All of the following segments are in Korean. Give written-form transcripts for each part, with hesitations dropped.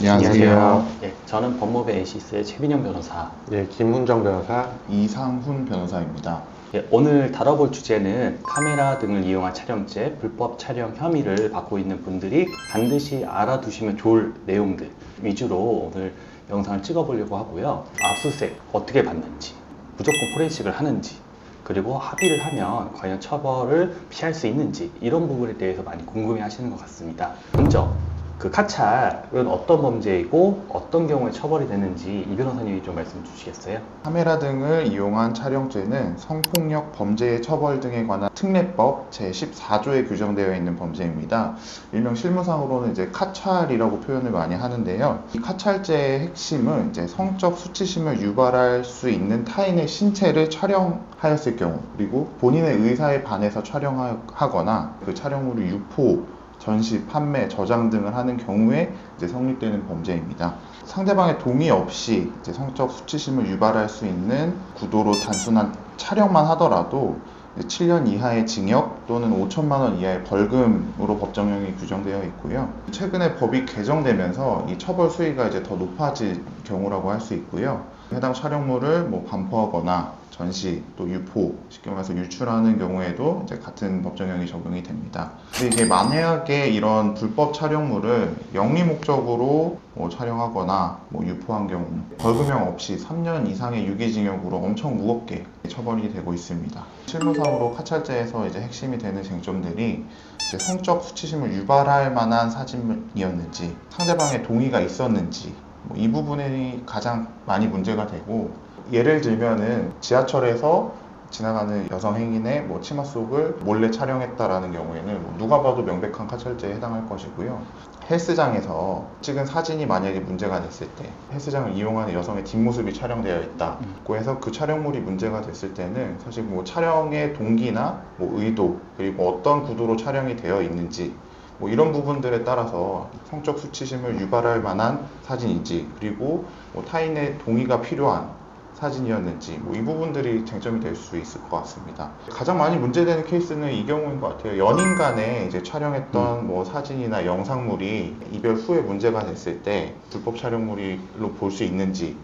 안녕하세요. 네, 저는 법무부 에이시스의 최민영 변호사. 예, 김훈정 변호사. 이상훈 변호사입니다. 네, 오늘 다뤄볼 주제는 카메라 등을 이용한 촬영죄, 불법 촬영 혐의를 받고 있는 분들이 반드시 알아두시면 좋을 내용들 위주로 오늘 영상을 찍어보려고 하고요. 압수수색 어떻게 받는지, 무조건 포렌식을 하는지, 그리고 합의를 하면 과연 처벌을 피할 수 있는지 이런 부분에 대해서 많이 궁금해 하시는 것 같습니다. 먼저 그 카찰은 어떤 범죄이고 어떤 경우에 처벌이 되는지 이 변호사님이 좀 말씀 주시겠어요? 카메라 등을 이용한 촬영죄는 성폭력 범죄의 처벌 등에 관한 특례법 제14조에 규정되어 있는 범죄입니다. 일명 실무상으로는 이제 카찰이라고 표현을 많이 하는데요. 이 카찰죄의 핵심은 이제 성적 수치심을 유발할 수 있는 타인의 신체를 촬영하였을 경우, 그리고 본인의 의사에 반해서 촬영하거나 그 촬영물을 유포, 전시, 판매, 저장 등을 하는 경우에 이제 성립되는 범죄입니다. 상대방의 동의 없이 이제 성적 수치심을 유발할 수 있는 구도로 단순한 촬영만 하더라도 7년 이하의 징역 또는 5천만 원 이하의 벌금으로 법정형이 규정되어 있고요. 최근에 법이 개정되면서 이 처벌 수위가 이제 더 높아질 경우라고 할 수 있고요. 해당 촬영물을 반포하거나 전시, 또 유포, 쉽게 말해서 유출하는 경우에도 이제 같은 법정형이 적용이 됩니다. 근데 이게 만약에 이런 불법 촬영물을 영리 목적으로 촬영하거나 유포한 경우 벌금형 없이 3년 이상의 유기징역으로 엄청 무겁게 처벌이 되고 있습니다. 실무상으로 카찰죄에서 이제 핵심이 되는 쟁점들이 이제 성적 수치심을 유발할 만한 사진이었는지, 상대방의 동의가 있었는지, 이 부분이 가장 많이 문제가 되고, 예를 들면은 지하철에서 지나가는 여성 행인의 치마 속을 몰래 촬영했다라는 경우에는 누가 봐도 명백한 카찰죄에 해당할 것이고요. 헬스장에서 찍은 사진이 만약에 문제가 됐을 때, 헬스장을 이용하는 여성의 뒷모습이 촬영되어 있다고 해서 그 촬영물이 문제가 됐을 때는 사실 촬영의 동기나 의도, 그리고 어떤 구도로 촬영이 되어 있는지 이런 부분들에 따라서 성적 수치심을 유발할 만한 사진인지, 그리고 타인의 동의가 필요한 사진이었는지 이 부분들이 쟁점이 될 수 있을 것 같습니다. 가장 많이 문제되는 케이스는 이 경우인 것 같아요. 연인 간에 이제 촬영했던 사진이나 영상물이 이별 후에 문제가 됐을 때 불법 촬영물로 볼 수 있는지,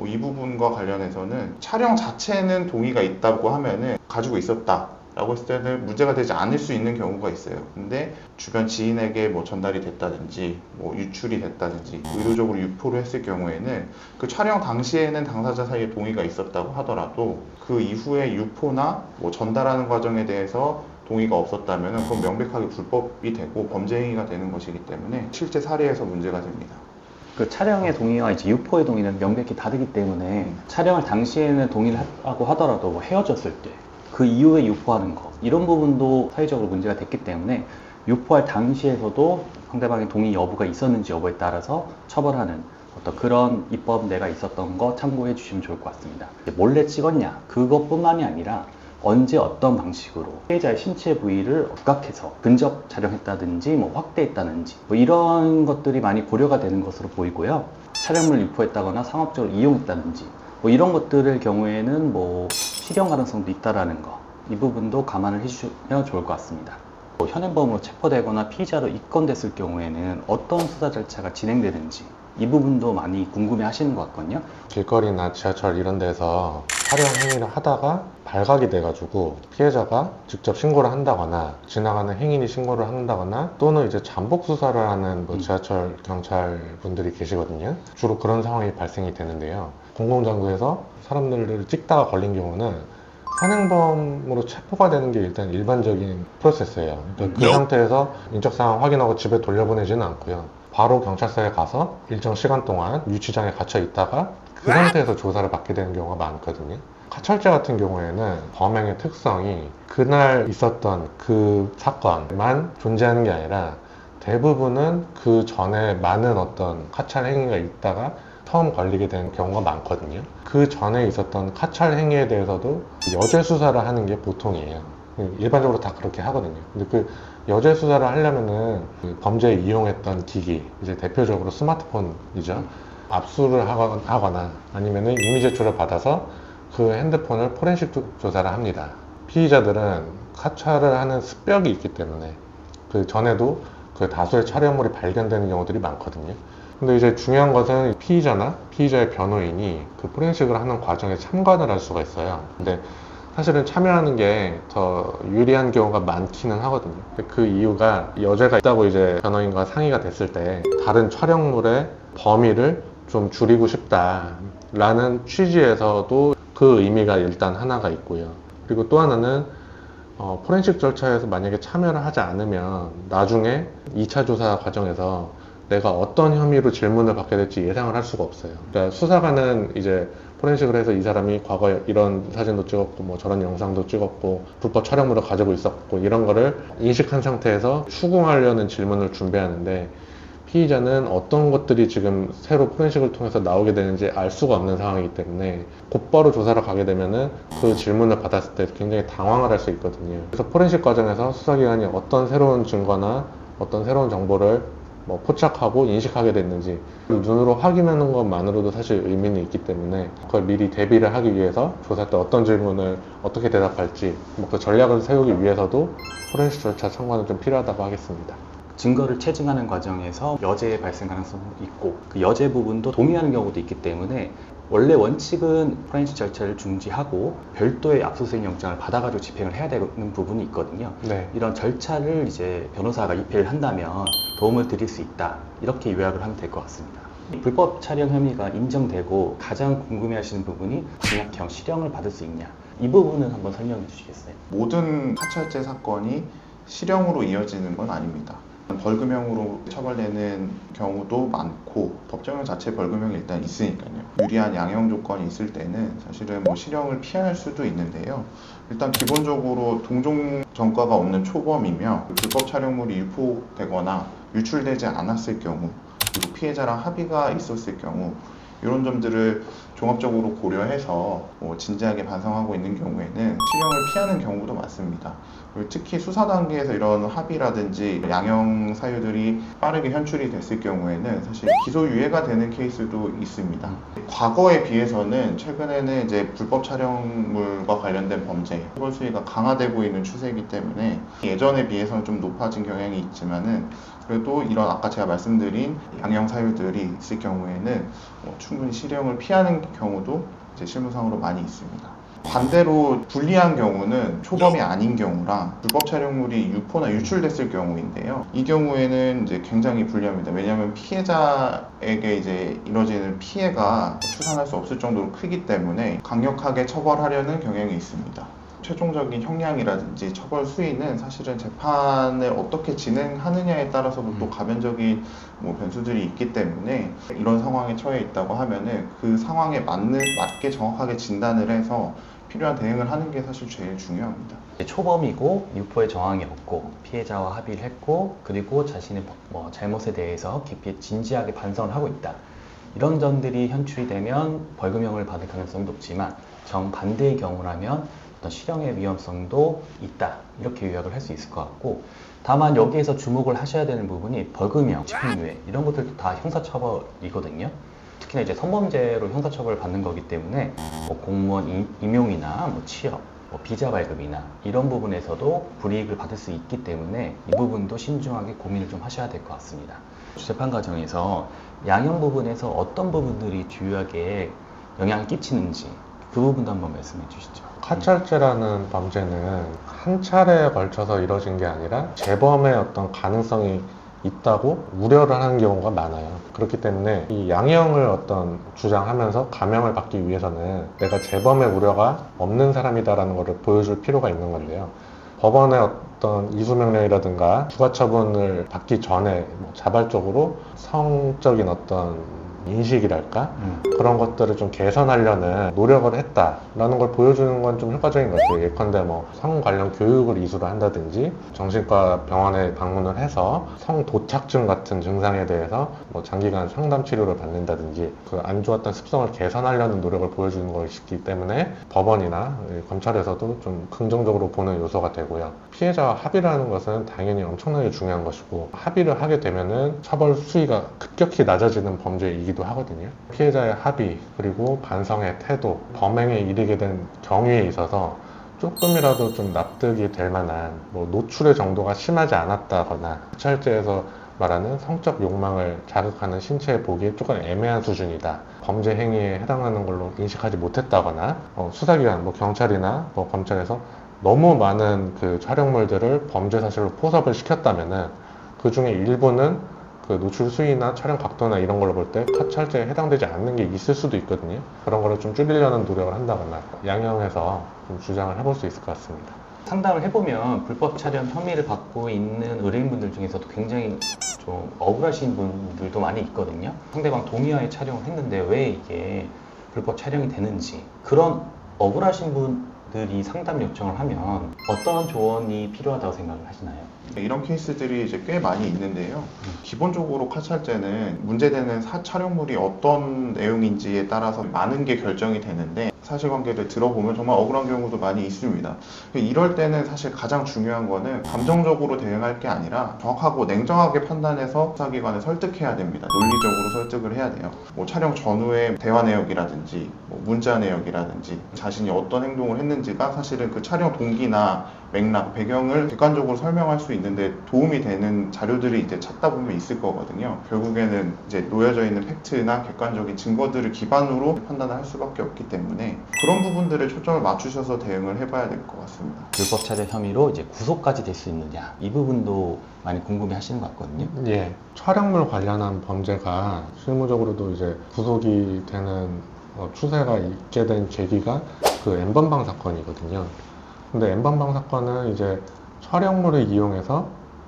이 부분과 관련해서는 촬영 자체는 동의가 있다고 하면은 가지고 있었다 라고 했을 때는 문제가 되지 않을 수 있는 경우가 있어요. 근데 주변 지인에게 전달이 됐다든지 유출이 됐다든지 의도적으로 유포를 했을 경우에는 그 촬영 당시에는 당사자 사이에 동의가 있었다고 하더라도 그 이후에 유포나 전달하는 과정에 대해서 동의가 없었다면 그건 명백하게 불법이 되고 범죄 행위가 되는 것이기 때문에 실제 사례에서 문제가 됩니다. 그 촬영의 동의와 이제 유포의 동의는 명백히 다르기 때문에 촬영을 당시에는 동의를 하고 하더라도 헤어졌을 때 그 이후에 유포하는 거, 이런 부분도 사회적으로 문제가 됐기 때문에 유포할 당시에서도 상대방의 동의 여부가 있었는지 여부에 따라서 처벌하는 어떤 그런 입법례가 있었던 거 참고해 주시면 좋을 것 같습니다. 몰래 찍었냐, 그것뿐만이 아니라 언제 어떤 방식으로 피해자의 신체 부위를 부각해서 근접 촬영했다든지 확대했다든지 이런 것들이 많이 고려가 되는 것으로 보이고요. 촬영물을 유포했다거나 상업적으로 이용했다든지 이런 것들의 경우에는 실형 가능성도 있다라는 거, 이 부분도 감안을 해주시면 좋을 것 같습니다. 현행범으로 체포되거나 피의자로 입건됐을 경우에는 어떤 수사 절차가 진행되는지 이 부분도 많이 궁금해 하시는 것 같거든요. 길거리나 지하철 이런 데서 촬영 행위를 하다가 발각이 돼가지고 피해자가 직접 신고를 한다거나 지나가는 행인이 신고를 한다거나 또는 이제 잠복 수사를 하는 지하철 경찰 분들이 계시거든요. 주로 그런 상황이 발생이 되는데요. 공공장소에서 사람들을 찍다가 걸린 경우는 현행범으로 체포가 되는 게 일단 일반적인 프로세스예요. 그러니까 그 상태에서 인적 상황 확인하고 집에 돌려보내지는 않고요. 바로 경찰서에 가서 일정 시간 동안 유치장에 갇혀 있다가 그 상태에서 조사를 받게 되는 경우가 많거든요. 카찰죄 같은 경우에는 범행의 특성이 그날 있었던 그 사건만 존재하는 게 아니라 대부분은 그 전에 많은 어떤 카찰 행위가 있다가 처음 걸리게 되는 경우가 많거든요. 그 전에 있었던 카찰 행위에 대해서도 여죄 수사를 하는 게 보통이에요. 일반적으로 다 그렇게 하거든요. 근데 그 여죄 수사를 하려면은 그 범죄에 이용했던 기기, 이제 대표적으로 스마트폰이죠. 압수를 하거나 아니면은 이미 제출을 받아서 그 핸드폰을 포렌식 조사를 합니다. 피의자들은 카찰을 하는 습벽이 있기 때문에 그 전에도 그 다수의 촬영물이 발견되는 경우들이 많거든요. 근데 이제 중요한 것은 피의자나 피의자의 변호인이 그 포렌식을 하는 과정에 참관을 할 수가 있어요. 근데 사실은 참여하는 게 더 유리한 경우가 많기는 하거든요. 그 이유가 여죄가 있다고 이제 변호인과 상의가 됐을 때 다른 촬영물의 범위를 좀 줄이고 싶다라는 취지에서도 그 의미가 일단 하나가 있고요. 그리고 또 하나는 포렌식 절차에서 만약에 참여를 하지 않으면 나중에 2차 조사 과정에서 내가 어떤 혐의로 질문을 받게 될지 예상을 할 수가 없어요. 그러니까 수사관은 이제 포렌식을 해서 이 사람이 과거에 이런 사진도 찍었고 뭐 저런 영상도 찍었고 불법 촬영물을 가지고 있었고 이런 거를 인식한 상태에서 추궁하려는 질문을 준비하는데 피의자는 어떤 것들이 지금 새로 포렌식을 통해서 나오게 되는지 알 수가 없는 상황이기 때문에 곧바로 조사를 가게 되면은 그 질문을 받았을 때 굉장히 당황을 할 수 있거든요. 그래서 포렌식 과정에서 수사기관이 어떤 새로운 증거나 어떤 새로운 정보를 뭐 포착하고 인식하게 됐는지 눈으로 확인하는 것만으로도 사실 의미는 있기 때문에 그걸 미리 대비를 하기 위해서 조사 때 어떤 질문을 어떻게 대답할지 그 전략을 세우기 위해서도 포렌식 절차 참관은 좀 필요하다고 하겠습니다. 증거를 체증하는 과정에서 여죄의 발생 가능성도 있고 그 여죄 부분도 동의하는 경우도 있기 때문에 원래 원칙은 포렌식 절차를 중지하고 별도의 압수수색 영장을 받아가지고 집행을 해야 되는 부분이 있거든요. 네. 이런 절차를 이제 변호사가 입회를 한다면 도움을 드릴 수 있다. 이렇게 요약을 하면 될 것 같습니다. 불법 촬영 혐의가 인정되고 가장 궁금해하시는 부분이 징역형 실형을 받을 수 있냐. 이 부분은 한번 설명해 주시겠어요? 모든 사찰제 사건이 실형으로 이어지는 건 아닙니다. 벌금형으로 처벌되는 경우도 많고 법정형 자체 벌금형이 일단 있으니까요. 유리한 양형 조건이 있을 때는 사실은 뭐 실형을 피할 수도 있는데요. 일단 기본적으로 동종 전과가 없는 초범이며 불법 촬영물이 유포되거나 유출되지 않았을 경우 그리고 피해자랑 합의가 있었을 경우 이런 점들을 종합적으로 고려해서 진지하게 반성하고 있는 경우에는 실형을 피하는 경우도 많습니다. 그리고 특히 수사 단계에서 이런 합의라든지 양형 사유들이 빠르게 현출이 됐을 경우에는 사실 기소유예가 되는 케이스도 있습니다. 과거에 비해서는 최근에는 이제 불법 촬영물과 관련된 범죄, 처벌 수위가 강화되고 있는 추세이기 때문에 예전에 비해서는 좀 높아진 경향이 있지만은 그래도 이런 아까 제가 말씀드린 양형 사유들이 있을 경우에는 충분히 실형을 피하는 경우도 이제 실무상으로 많이 있습니다. 반대로 불리한 경우는 초범이 아닌 경우랑 불법 촬영물이 유포나 유출됐을 경우인데요. 이 경우에는 이제 굉장히 불리합니다. 왜냐하면 피해자에게 이제 이뤄지는 피해가 추산할 수 없을 정도로 크기 때문에 강력하게 처벌하려는 경향이 있습니다. 최종적인 형량이라든지 처벌 수위는 사실은 재판을 어떻게 진행하느냐에 따라서도 또 가변적인 변수들이 있기 때문에 이런 상황에 처해 있다고 하면은 그 상황에 맞게 정확하게 진단을 해서 필요한 대응을 하는 게 사실 제일 중요합니다. 초범이고 유포의 정황이 없고 피해자와 합의를 했고 그리고 자신의 잘못에 대해서 깊이 진지하게 반성을 하고 있다. 이런 점들이 현출이 되면 벌금형을 받을 가능성이 높지만 정반대의 경우라면 어떤 실형의 위험성도 있다. 이렇게 요약을 할 수 있을 것 같고 다만 여기에서 주목을 하셔야 되는 부분이 벌금형, 집행유예 이런 것들도 다 형사처벌이거든요. 특히나 이제 성범죄로 형사처벌을 받는 거기 때문에 공무원 임용이나 취업, 비자 발급이나 이런 부분에서도 불이익을 받을 수 있기 때문에 이 부분도 신중하게 고민을 좀 하셔야 될 것 같습니다. 재판 과정에서 양형 부분에서 어떤 부분들이 주요하게 영향을 끼치는지 그 부분도 한번 말씀해 주시죠. 카찰죄라는 범죄는 한 차례에 걸쳐서 이뤄진 게 아니라 재범의 어떤 가능성이 있다고 우려를 하는 경우가 많아요. 그렇기 때문에 이 양형을 어떤 주장하면서 감형을 받기 위해서는 내가 재범의 우려가 없는 사람이다라는 것을 보여줄 필요가 있는 건데요. 법원의 어떤 이수명령이라든가 부가처분을 받기 전에 자발적으로 성적인 어떤 인식이랄까? 그런 것들을 좀 개선하려는 노력을 했다라는 걸 보여주는 건 좀 효과적인 것 같아요. 예컨대 성 관련 교육을 이수를 한다든지 정신과 병원에 방문을 해서 성 도착증 같은 증상에 대해서 장기간 상담 치료를 받는다든지 그 안 좋았던 습성을 개선하려는 노력을 보여주는 것이기 때문에 법원이나 검찰에서도 좀 긍정적으로 보는 요소가 되고요. 피해자와 합의를 하는 것은 당연히 엄청나게 중요한 것이고 합의를 하게 되면은 처벌 수위가 급격히 낮아지는 범죄이기도 하거든요. 피해자의 합의 그리고 반성의 태도, 범행에 이르게 된 경위에 있어서 조금이라도 좀 납득이 될 만한 노출의 정도가 심하지 않았다거나 사찰죄에서 말하는 성적 욕망을 자극하는 신체에 보기에 조금 애매한 수준이다. 범죄 행위에 해당하는 걸로 인식하지 못했다거나 수사기관, 뭐 경찰이나 뭐 검찰에서 너무 많은 그 촬영물들을 범죄 사실로 포섭을 시켰다면은 그 중에 일부는 그 노출 수위나 촬영 각도나 이런 걸로 볼 때 카찰죄에 해당되지 않는 게 있을 수도 있거든요. 그런 거를 좀 줄이려는 노력을 한다거나 양형해서 좀 주장을 해볼 수 있을 것 같습니다. 상담을 해보면 불법 촬영 혐의를 받고 있는 의뢰인분들 중에서도 굉장히 좀 억울하신 분들도 많이 있거든요. 상대방 동의하에 촬영을 했는데 왜 이게 불법 촬영이 되는지, 그런 억울하신 분들이 상담 요청을 하면 어떠한 조언이 필요하다고 생각을 하시나요? 이런 케이스들이 이제 꽤 많이 있는데요. 기본적으로 카찰죄는 문제되는 촬영물이 어떤 내용인지에 따라서 많은 게 결정이 되는데 사실관계를 들어보면 정말 억울한 경우도 많이 있습니다. 이럴 때는 사실 가장 중요한 거는 감정적으로 대응할 게 아니라 정확하고 냉정하게 판단해서 수사기관을 설득해야 됩니다. 논리적으로 설득을 해야 돼요. 뭐 촬영 전후의 대화 내역이라든지 뭐 문자 내역이라든지 자신이 어떤 행동을 했는지가 사실은 그 촬영 동기나 맥락, 배경을 객관적으로 설명할 수 있는데 도움이 되는 자료들이 이제 찾다 보면 있을 거거든요. 결국에는 이제 놓여져 있는 팩트나 객관적인 증거들을 기반으로 판단을 할 수밖에 없기 때문에 그런 부분들에 초점을 맞추셔서 대응을 해봐야 될 것 같습니다. 불법 촬영 혐의로 이제 구속까지 될 수 있느냐, 이 부분도 많이 궁금해 하시는 것 같거든요. 예, 촬영물 관련한 범죄가 실무적으로도 이제 구속이 되는 추세가 있게 된 계기가 그 N번방 사건이거든요. 근데 N번방 사건은 이제 촬영물을 이용해서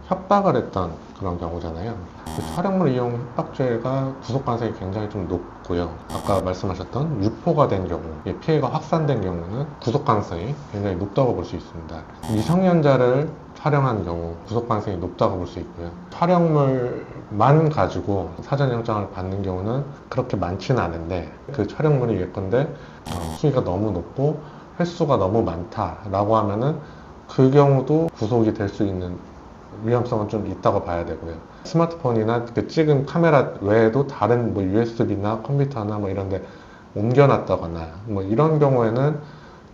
협박을 했던 그런 경우잖아요. 그 촬영물 이용 협박죄가 구속 가능성이 굉장히 좀 높고요. 아까 말씀하셨던 유포가 된 경우, 피해가 확산된 경우는 구속 가능성이 굉장히 높다고 볼 수 있습니다. 미성년자를 촬영한 경우 구속 가능성이 높다고 볼 수 있고요. 촬영물만 가지고 사전영장을 받는 경우는 그렇게 많지는 않은데 그 촬영물이 예컨대 수위가 너무 높고 횟수가 너무 많다라고 하면은 그 경우도 구속이 될 수 있는 위험성은 좀 있다고 봐야 되고요. 스마트폰이나 그 찍은 카메라 외에도 다른 뭐 USB나 컴퓨터나 뭐 이런 데 옮겨놨다거나 뭐 이런 경우에는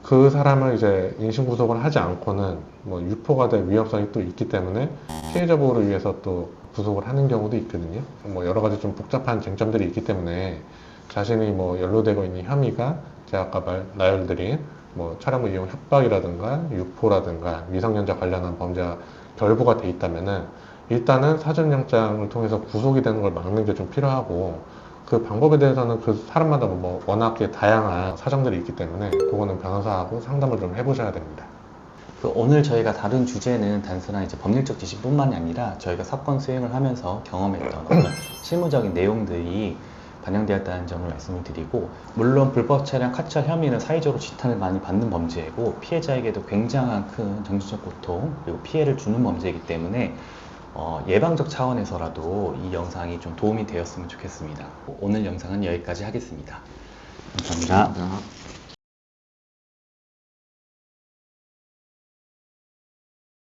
그 사람을 이제 인신구속을 하지 않고는 뭐 유포가 될 위험성이 또 있기 때문에 피해자 보호를 위해서 또 구속을 하는 경우도 있거든요. 뭐 여러 가지 좀 복잡한 쟁점들이 있기 때문에 자신이 뭐 연루되고 있는 혐의가 제가 아까 나열드린 뭐 촬영물 이용 협박이라든가 유포라든가 미성년자 관련한 범죄가 결부가 돼 있다면은 일단은 사전영장을 통해서 구속이 되는 걸 막는 게 좀 필요하고 그 방법에 대해서는 그 사람마다 뭐 워낙에 다양한 사정들이 있기 때문에 그거는 변호사하고 상담을 좀 해보셔야 됩니다. 오늘 저희가 다룬 주제는 단순한 이제 법률적 지식뿐만이 아니라 저희가 사건 수행을 하면서 경험했던 어떤 실무적인 내용들이 반영되었다는 점을 말씀을 드리고, 물론 불법 촬영 카찰 혐의는 사회적으로 지탄을 많이 받는 범죄이고 피해자에게도 굉장한 큰 정신적 고통 그리고 피해를 주는 범죄이기 때문에 예방적 차원에서라도 이 영상이 좀 도움이 되었으면 좋겠습니다. 오늘 영상은 여기까지 하겠습니다. 감사합니다. 감사합니다.